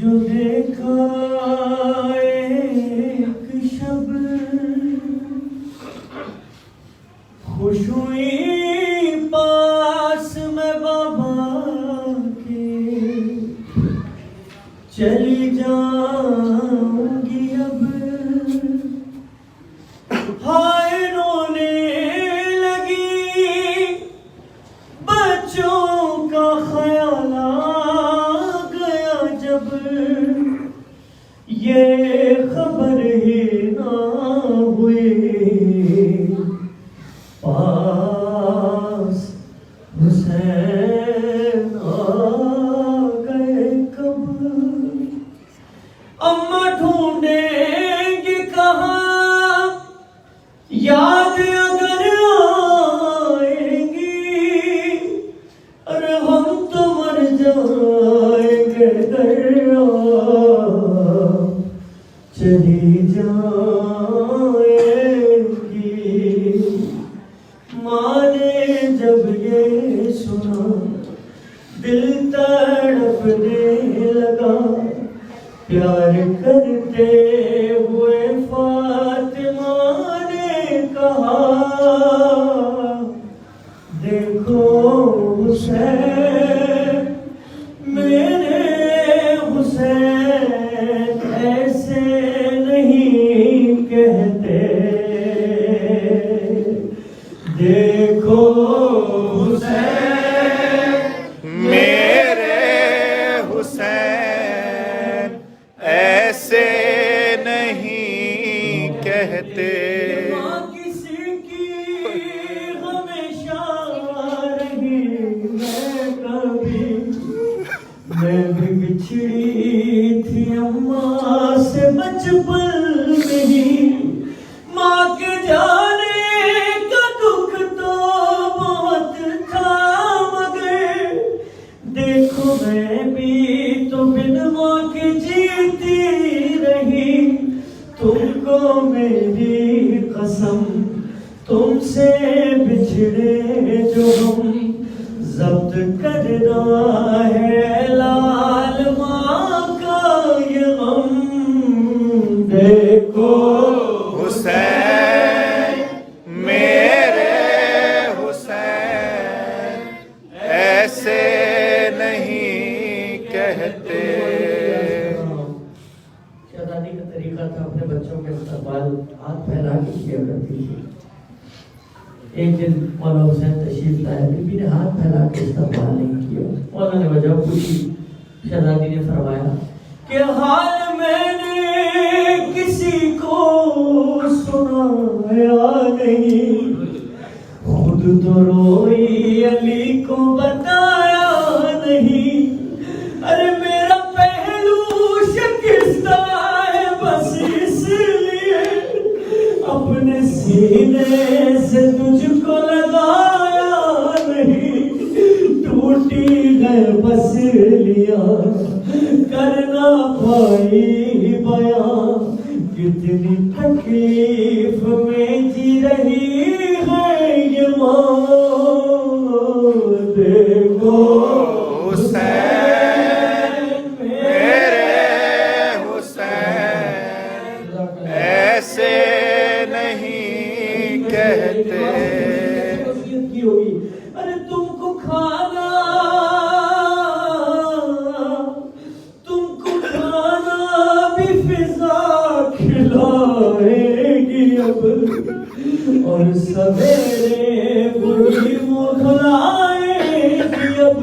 जो देखा एक शब खुश हुई पास में बाबा के, चली जाऊंगी अब हाय रोने लगी, बच्चों का ख्याल आ गया जब, ये खबर ही ना हुई पास हुसैन आ गए कब। अम्मा ढूंढेंगी कहाँ, याद अगर आएंगी, अरे हम तो मर जाएंगे दरिया चली जाएंगी। माँ ने जब ये सुना दिल तड़पने लगा, प्यार करते हुए फातिमा ने कहा, देखो हुसैन मेरे हुसैन ऐसे नहीं कहते, देखो हुसैन मेरे हुसैन ऐसे नहीं कहते। माँ किसी की हमेशा रही, मैं भी बिछड़ी थी अम्मा से बचपन में ही, माँ के जाने का दुख तो बहुत था, मगर देखो मैं भी तो बिन माँ के जीती रही, तुमको मेरी कसम तुमसे बिछड़े जो हम जब्त करना है लाल माँ का ये गम। देखो हुसैन मेरे हुसैन ऐसे नहीं कहते। शहजादी का तरीका था अपने बच्चों के इस्तकबाल हाथ फैला के किया करती थी। एक दिन मौला हुसैन तशरीफ लाए, बीबी ने हाथ फैला के इस्तकबाल नहीं किया। मौला ने वजह पूछी, शहजादी ने फरमाया कि हाल मैंने किसी को सुनाया नहीं, खुद तो रोई अली को बताया नहीं, अरे मेरा पहलू शिकस्ता है बस इसलिए अपने सीने से तुझको लगाया नहीं, टूटी है बस लिया करना पाई बयां, कितनी तकलीफ में जी रही है ये माँ। देखो हुसैन मेरे हुसैन ऐसे नहीं कहते। की होगी, अरे तुमको खाना भी फिजा खिलाएगी अब, और सवेरे वही मुँह धुलाएगी अब,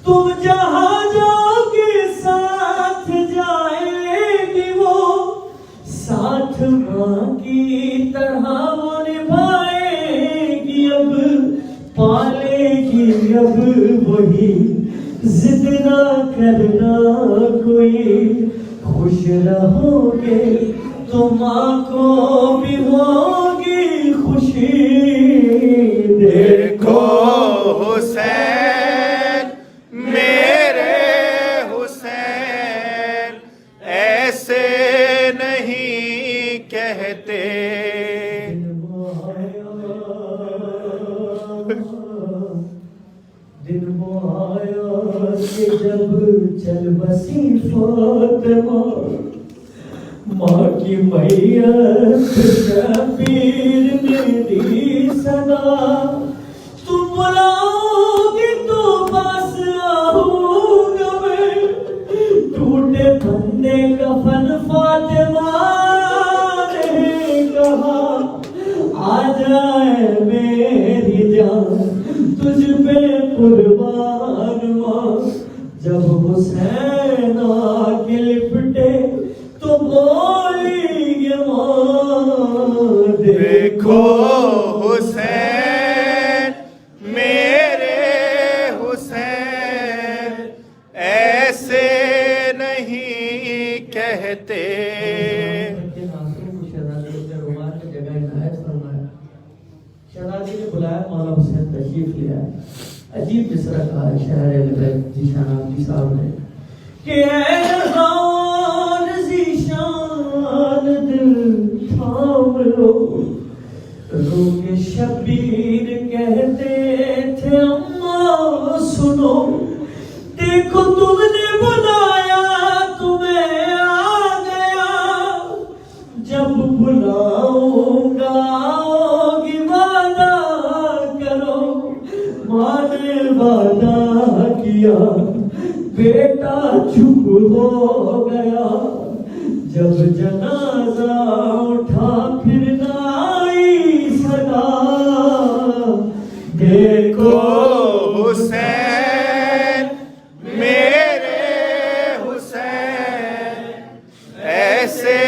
तुम जहाँ जाओगे साथ जाएगी वो, साथ माँ की तरह वो निभाएगी अब, पालेगी अब वही, जिद ना करना कोई, खुश रहोगे तो माँ को भी होगी खुशी। देखो हुसैन मेरे हुसैन ऐसे नहीं कहते। दिन वो आया कि जब चल बसी फातिमा माँ की मैयत शबीर ने दी सदा, तुम बुलाओगे तो पास आऊंगा मैं, टूटे बंदे कफन फातिमा ने कहा आ जाए मेरी जान तुझ पे कुर्बान माँ। जब हुसैन आके लिपटे तो बोली ये माँ देखो हुसैन मेरे हुसैन ऐसे नहीं कहते। शहजादी ने बुलाया, मौला हुसैन तशरीफ ले आए। अजीब मिसरा कहा है शायर जीशान आपकी साहब ने कि ज़ीशान दिल थाम लो, रोके शबीर कहते थे अम्मा सुनो, देखो तुमने बुलाया तुम्हें आ गया, जब बुलाऊंगा आओगी वादा करो। माँ ने वादा किया बेटा चुप हो गया, जब जनाजा उठा फिर ना आई सदा। देखो हुसैन मेरे हुसैन ऐसे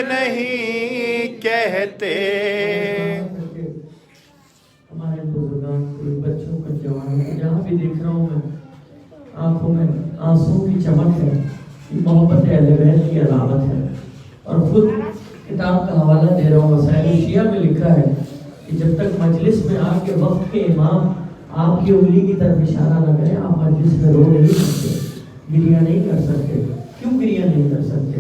नहीं कहते। हमारे बुजुर्गान को, बच्चों को, जवानों को जहाँ भी देख रहा हूँ मैं, आंखों में आंसू की चमक है। मोहब्बत अहले बैत की अलामत है। और खुद किताब का हवाला दे रहा हूँ, वसाइल शिया में लिखा है कि जब तक मजलिस में आके वक्त के इमाम आपकी उंगली की तरफ इशारा न करें, आप मजलिस में रो नहीं सकते, गिरिया नहीं कर सकते। क्यों गिरिया नहीं कर सकते?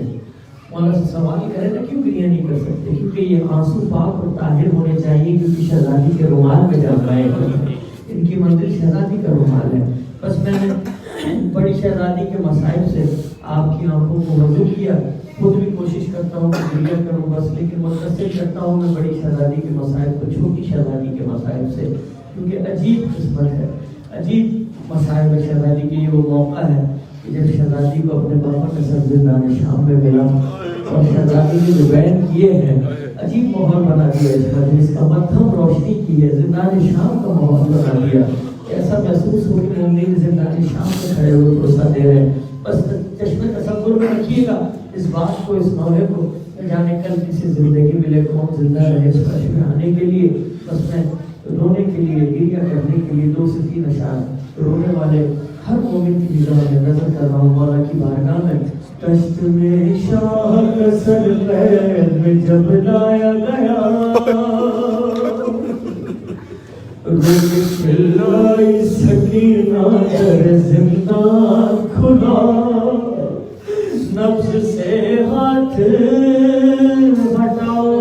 मौला से सवाल करें ना, क्यों गिरिया नहीं कर सकते? क्योंकि ये आंसू पाक और ताहिर होने चाहिए, क्योंकि शहजादी के रुमाल में जा रहे हैं। इनकी मंजिल शहजादी का रुमाल है। बस मैंने बड़ी शहजादी के मसाइब से आपकी आंखों को वजू किया। खुद भी कोशिश करता हूँ कि गिरिया करूँ बस, लेकिन मुतसिल करता हूँ मैं बड़ी शहजादी के मसाइब को छोटी शहजादी के मसाइब से, क्योंकि अजीब किस्मत है, अजीब मसाइब है शहजादी के। ये वो मौका है कि जब शहजादी को अपने पापा के साथ जिंदान शाम में मिला और शहजादी ने जो बयान किए हैं, अजीब माहौल बना दिया इस मजलिस का, मध्यम रोशनी की है, जिंदान शाम का माहौल बना दिया। ऐसा महसूस हो कि मोमिन जिंदान शाम में खड़े हुए भरोसा दे रहे हैं। बस चश्मे तसव्वुर में रखिएगा इस बात को, इस मौके को, जाने कल किसी जिंदगी मिले कौन जिंदा रहे इस फर्श में आने के लिए। बस मैं रोने के लिए, गिरिया करने के लिए 2 से 3 अशार रोने वाले हर मोमिन की निगाह में नजर कर रहा हूँ मौला की बारगाह में। कश्त में शाह सर में जब लाया गया, चिल्लाई सकीना कर जिंदा खुदा, नफ्स से हाथ हटाओ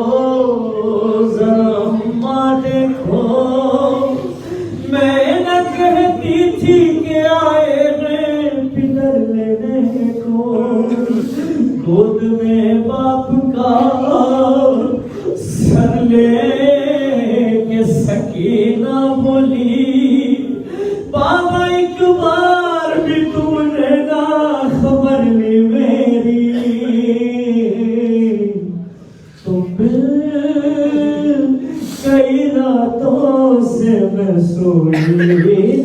जरा अम्मा देखो, मैं न कहती थी कि आए हैं पितर लेने को, गोद में बाप का सर ले के सकीना बोली, बाबा एक बार भी तुमने ना खबर ली मेरी, तुम कई रातों से मैं सोई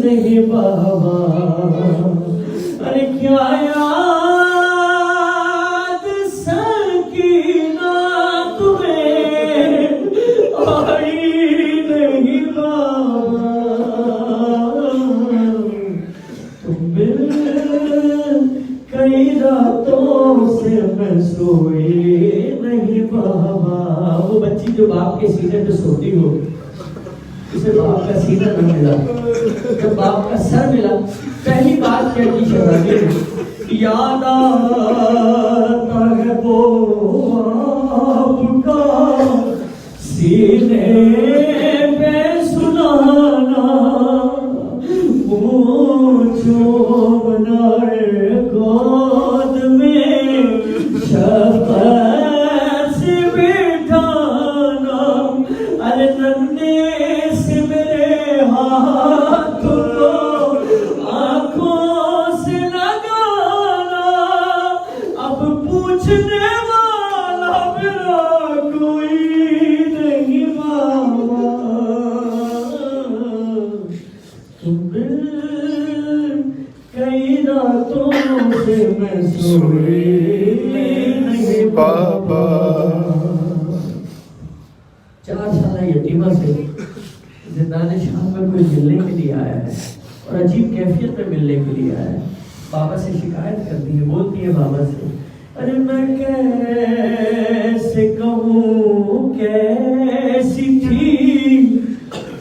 नहीं बाबा। अरे क्या याद सकीना तुम्हें आई नहीं बाबा, तुम कई रातों से मैं सोई नहीं बाबा। वो बच्ची जो बाप के सीने पे सोती हो, उसे बाप का सीना न मिला, जब बाप का सर मिला, पहली बात क्या की शहजादी ने, याद आता है वो आपका सीने पे सुनाना, पूछो बनाए गोद में शफकत से बिठाना, अरे नन्हे से मेरे हाथ को आंखों से लगाना, अब पूछने वाला मेरा कोई नहीं बाबा, तुम कई रातों से मैं सोई नहीं बाबा। 4 साल यतीमा से जिंदाने शाम में कोई मिलने के लिए आया है और अजीब कैफियत में मिलने के लिए आया है। बाबा से शिकायत करती है, बोलती है बाबा से, अरे मैं कैसे कहूँ कैसी थी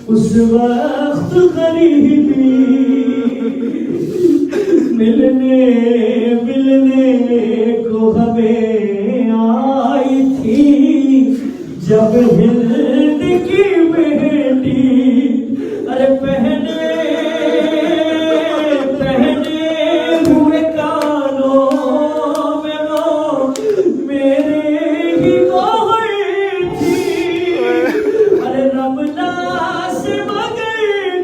उस वक्त गरीबी, मिलने को हमें आई थी जब हिंद की बेटी, अरे पहने हुए कानों में वो मेरे ही गोई थी, अरे रमना से मगे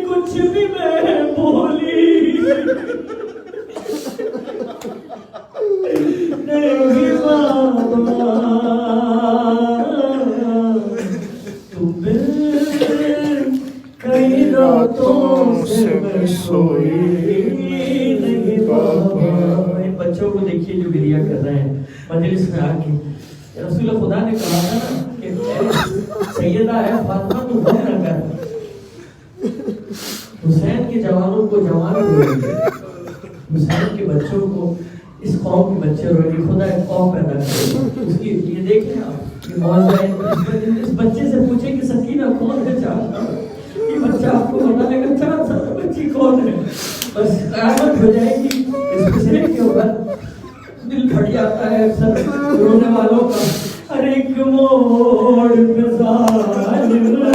कुछ भी मैं बोली नहीं बाबा, तुम कई रातों से मैं सोई नहीं बाबा। इन बच्चों को देखिए जो गिरिया कर रहे हैं मजलिस में आके। रसूल खुदा ने कहा था ना कि सैयदा है फातिमा तू गम न कर, हुसैन के जवानों को जवान रोएंगे, हुसैन के बच्चों को, इस कौम के बच्चे रोएंगे, खुदा एक कौम पैदा करेगा। उसकी ये देखें आप, ये मौजूद इस बच्चे से पूछे कि सकीना कौन है, 4 साल ये बच्चा आपको बताएगा 4 साल बच्ची कौन है, बस क़यामत हो जाएगी। इस पिछले के ऊपर दिल फट जाता है अक्सर रोने वालों का। अरे एक मोड़ पे ज़ालिम ने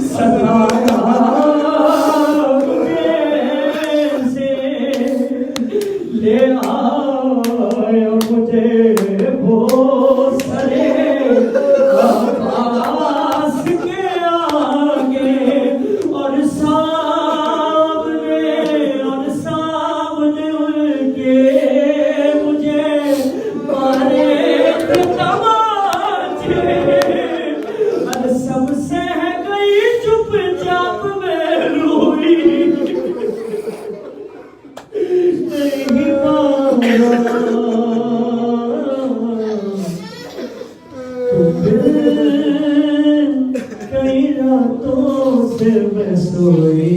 सताया कैसे, ले आया मुझे वो सरे आकाश के आगे, और सामने उनके मुझे मारे थे तमाचे, और सबसे गई चुपचाप में रोई नहीं बाबा, कई रातों से मैं सोई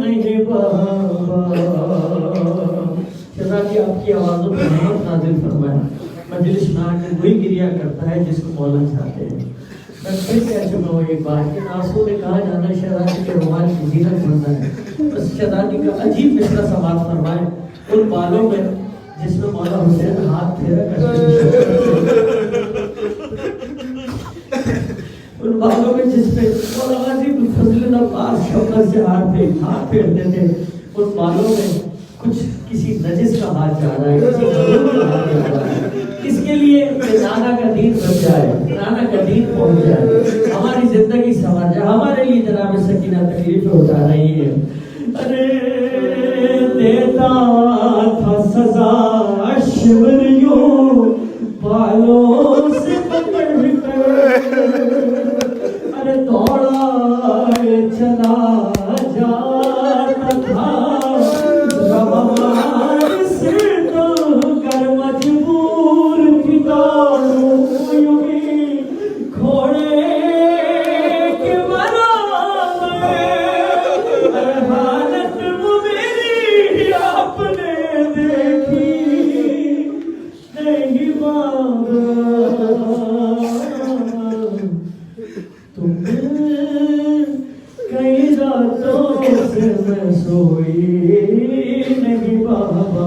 नहीं बाबा। खुदा की आपकी आवाज़ों पर रहमत नाज़िल फरमाए। मजलिस में आकर वही गिरिया करता है जिसको मौला चाहते हैं। मैं फिर कह चुका हूँ एक बात कि नासों ने कहा जाना शहजादी के रुमाल की जीनत होता है, बस शहजादी का अजीब मिसरा समाज फरमाए उन बालों में जिसमें मौला हुसैन हाथ फेरा करते, उन बालों में जिसमें मौला गाजी फजल अब्बास शौकत से हाथ फेरते थे, उन बालों में कुछ किसी नजिस का हाथ जा रहा है, किसी गलत का हाथ जा रहा है, इसके लिए नाना का दीन बच जाए, नाना का दीन पहुंच जाए, हमारी जिंदगी संवर जाए। हमारे लिए जनाब सकीना तकलीफ उठा रही है। अरे देता था सजा शिवरियों बालों से पकड़ कर, अरे दौड़ा चला जाता था रवान से, तो कर मजबूर थी दौड़ूं यूं ही घोड़े के बराबर, हालत वो मेरी आपने देखी नहीं बाबा, तुम कई रातों से मैं सोई नहीं बाबा।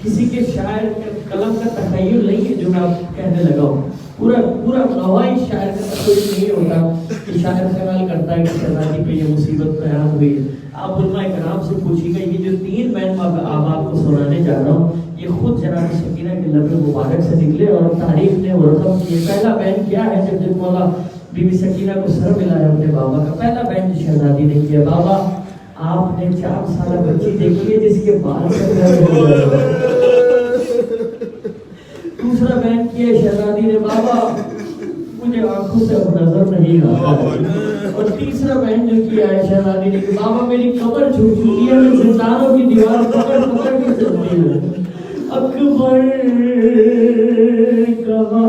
किसी के शायर के कलम का तखय्युल नहीं है जो मैं आपको कहने लगा हूँ, पूरा गवाही शायर का कोई नहीं होता कि शायर ख्याल करता है कि शहजादी पे ये मुसीबत बयान हुई है। आप आप उलमाए कराम से पूछिएगा। ये जो 3 बैन मैं अब आपको सुनाने जा रहा हूँ, ये खुद जनाब सकीना के लबे मुबारक से निकले और तारीख ने वो रकम किए। पहला बैन क्या है? जब मौला बीबी सकीना को सर मिलाया अपने बाबा का, पहला बैन शहजादी ने किया, बाबा आपने 4 साल बच्ची देखी है जिसके बाल से दूसरा बैन किया शहजादी ने, बाबा मुझे आंखों से अब नजर नहीं आता। और तीसरा बैन जो किया है शहजादी ने, बाबा मेरी कमर झुक चुकी है, मैं जिंदानों की दीवार पकड़ पकड़ के चलती हूँ। अकबर कहा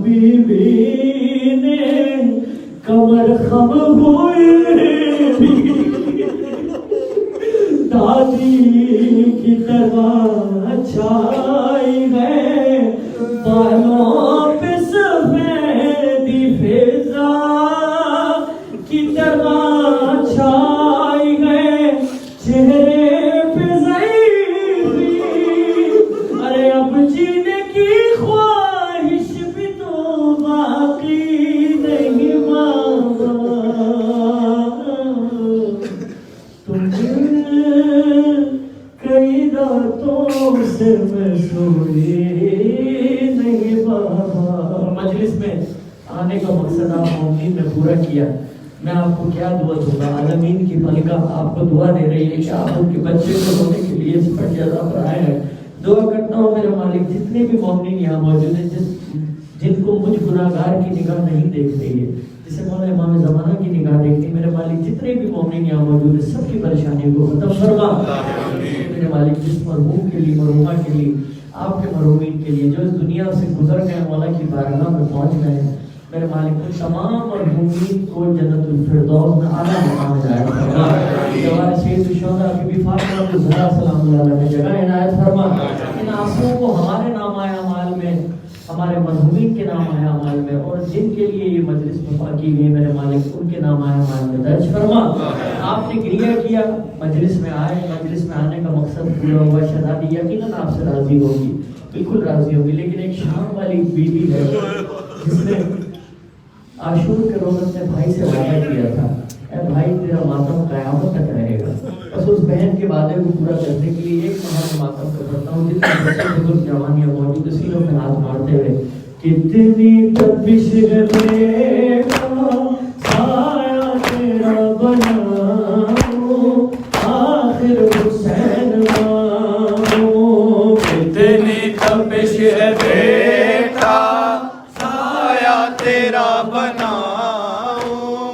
बीबी ने कमर खम हुई, दादी की तरह छाई है बालों पे सफेदी फिजा की तरह छाई है चेहरे पे ज़ईफ़ी। अरे अब जीने की ख्वाहिश भी तो बाकी नहीं मामा, तुम कई रातों से मैं सोई नहीं बाबा। मजलिस में आने का मकसद आप मोमिन ने पूरा किया। मैं आपको क्या दुआ दूंगा? आलमीन की मलिका आपको दुआ दे रही है कि आप उनके बच्चे को होने के लिए इस पर ज़्यादा पर आए हैं। दुआ करता हूँ मेरे मालिक, जितने भी मोमिन यहाँ मौजूद हैं, जिनको मुझ गुनाहगार की निगाह नहीं देख रही है, जिसे मौला इमाम ज़माना की निगाह देखती, मेरे मालिक जितने भी मोमिन यहाँ मौजूद है सबकी परेशानियों को खत्म फरमा। मेरे मालिक जिस मरहूम के लिए, मरहूमा के लिए, आपके मरहूमीन के लिए जो इस दुनिया से गुजर गए, मौला की बारगाह में पहुँच गए हैं, मेरे मालिक को तमाम मरहूमीन को जन्नतुल फिरदौस में आला मकाम इनायत फरमा। जवान सैयद शुहदा बीबी फातिमा को ज़हरा सलामुल्लाह अलैहा में जगह इनायत फरमा। इन आंसुओं को हमारे नाम आया अमाल में, हमारे मरहूमीन के नाम आया अमाल में, और जिनके लिए ये मजलिस वफा की गई मेरे मालिक उनके नाम आया अमाल में दर्ज फरमा। आपने क्रिया किया, मजलिस में आए, मजलिस में आने का मकसद पूरा हुआ। शहजादी यकीनन आपसे राजी होगी, बिल्कुल राजी होगी, लेकिन एक शाम वाली बीवी है जिसने आशूर के रोज़ अपने भाई से वादा किया था, ए भाई तेरा मातम क़यामत तक रहेगा। बस उस बहन के वादे को पूरा करने के लिए एक महीना मातम करता हूँ। जितने बच्चे बुजुर्ग जवानियाँ मौजूद सीनों में हाथ मारते हुए, कितनी तपिश है बेटा साया तेरा बनाऊं, आखिर हुसैन माऊं। कितनी तपिश है बेटा साया तेरा बनाऊं,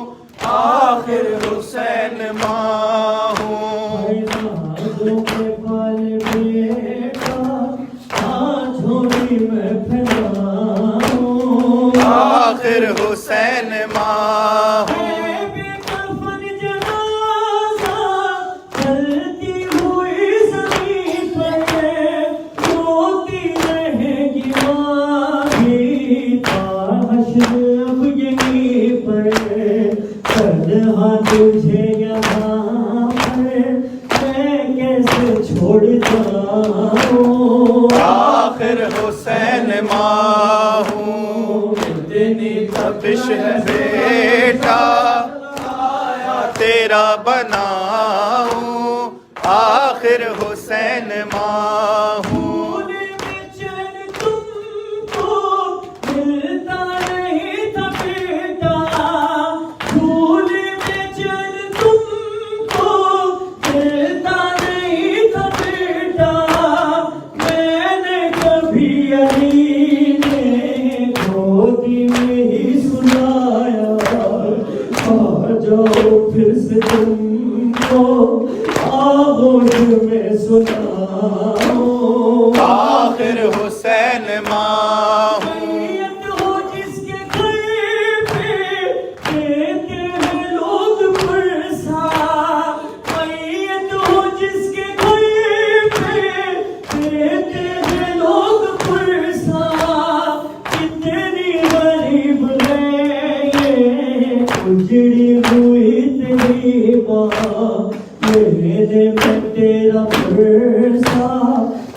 आखिर हुसैन माहूं। बाजों के बाल बेटा झोली में फैलाऊं, आखिर हुसैन माहूं। तुझे यहाँ पर मैं कैसे छोड़ जाऊं, आखिर हुसैन माहूं। कितनी तपिश है बेटा साया तेरा बनाऊं, आखिर हुसैन माहूं। फिर से तुमको आगोश में सुनाऊं, आखिर हुसैन माहूं। हो जिसके घर पे देते हैं लोग फरसा, मैयत हो जिसके घर पे देते हैं लोग फरसा, कितनी गरीब है ये उजड़ी हुई तेरी माँ, मेरे में तेरा फरसा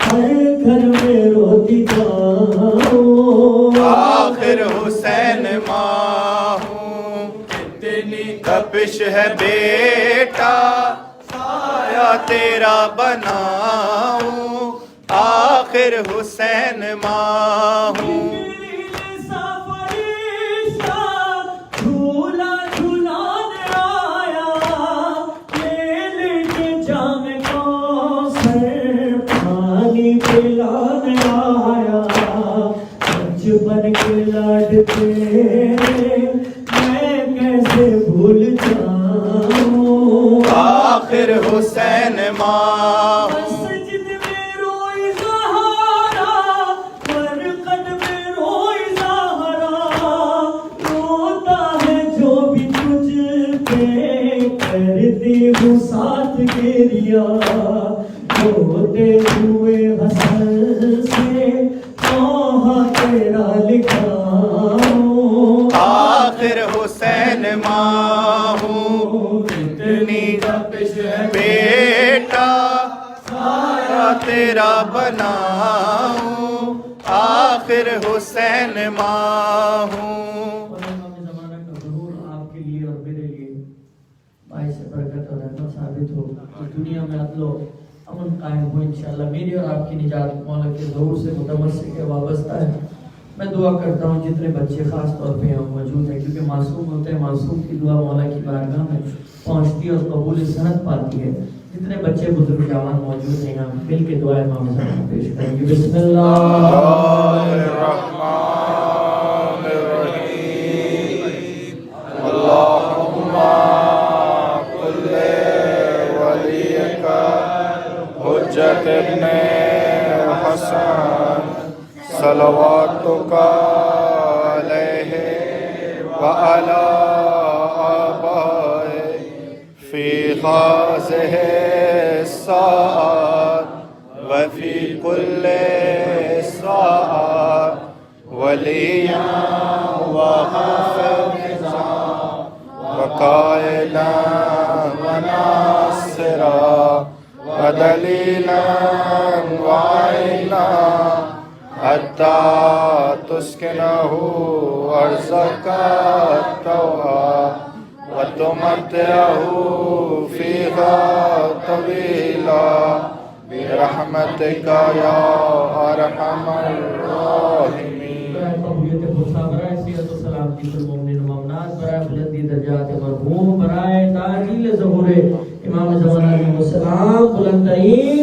हर घर में रोती जाऊं, आखिर हुसैन माहूं। कितनी तपिश है बेटा साया तेरा बनाऊं, आखिर हुसैन मां हूँ। झूला झूलाने आया, ले के जाम कौसर पानी पिलाने आया, बचपन के लाडते मैं कैसे भूल जाऊं, आखिर हुसैन मां हूँ। मस्जिद में रोई ज़हरा, मरकत में रोई ज़हरा, रोता है जो भी तुझ पे करती हूँ साथ गिरिया, रोते हुए हसन से तौहा तेरा लिखाऊं, आखिर हुसैन मां हूँ। इतनी तपिश है बेटा, साया तेरा बनाऊं, आखिर हुसैन मां हूँ। ज़माना का ज़रूर आपके लिए और मेरे लिए बाइस बरकत और रहमत साबित हो, और दुनिया में अदलो अमन कायम हो इंशाअल्लाह। मेरी और आपकी निजात मौला के ज़रूर से मुतमस्सिक के वाबस्ता है। मैं दुआ करता हूँ जितने बच्चे ख़ास तौर पे यहाँ मौजूद हैं, क्योंकि मासूम होते हैं, मासूम की दुआ मौला की बारगाह में पहुँचती है और कबूल सनत पाती है। जितने बच्चे बुजुर्ग जवान मौजूद हैं यहाँ मिल के दुआ इमाम ज़मान पेश करेंगे। हुज्जत इब्ने हसन सलवातुका अलैहि व अला आबाए फी हाज़िहि साअत व फी कुल्लि साअत वलिय्यन व हाफ़िज़न व क़ाइदन व नासिरा व दलीलन व आइना हत्ता तुस्किनहु अर्ज़का तौआ व तुमत्तिअहु फ़ीहा तवीला बिरहमतिका या अरहमर राहिमीन। कबूलियत खुशा बराए सियत व सलामती फिल मोमिनीन व मुमिनात, बराए बुलंदी दर्जात मरहूम, बराए ताजील ज़हूर इमाम ज़मान अलैहिस्सलाम, बुलंद तरीन